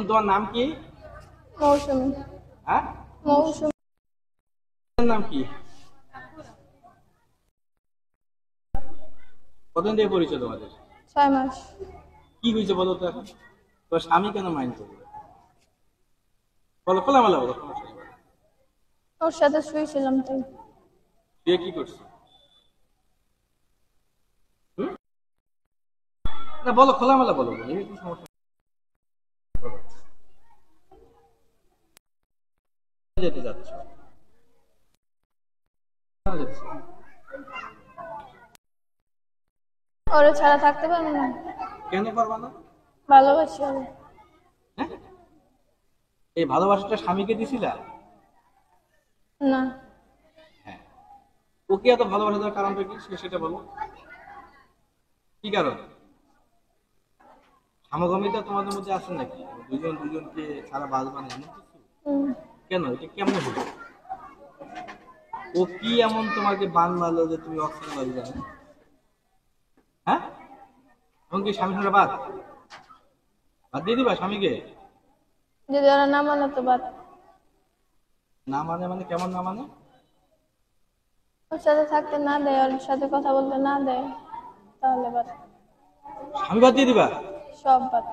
তোমার নাম কি? মৌসুমী। হ্যাঁ, মৌসুমী। নাম কি? কতদিন থেকে পরিচয় তোমাদের? 6 মাস। কি হয়েছে বলো তো এখন? তোমার স্বামী কেন মাইন্ড করবে? বলো, খোলামেলা বলো, সমস্যা নেই। ওর সাথে শুয়েছিলাম তাই। বিয়ে কি করছে? না বলো, খোলামেলা বলো, বলো কি সমস্যা? বলো। যেতে যাচ্ছ? কোথায় যাচ্ছ? ওরে ছাড়া থাকতে পারবো না। কেন পারবা না? ভালোবাসি ওরে। হ্যাঁ, এই ভালোবাসাটা স্বামীকে দিছিলা? না। হ্যাঁ, ওকে এত ভালোবাসা দেওয়ার কারণটা কি সেটা বলো। কি কারণ? সামগামিতা তোমাদের মধ্যে আছে নাকি? দুজন দুজনকে ছাড়া বাঁচবা না এমন কিছু? হুম। কেন, এটা কেমন হলো? ও কি এমন তোমাকে বান মারলো যে তুমি অক্সিজেন বাজবে না? হ্যাঁ, এখন কি স্বামী সঙ্গে বাদ বাদ দিয়ে দিবা স্বামীকে? যদি ওরা না মানে তো বাদ। না মানে? মানে কেমন না মানে? ওর সাথে থাকতে না দেয়, ওর সাথে কথা বলতে না দেয়, তাহলে বাদ। স্বামী বাদ দিয়ে দিবা? সব বাদ।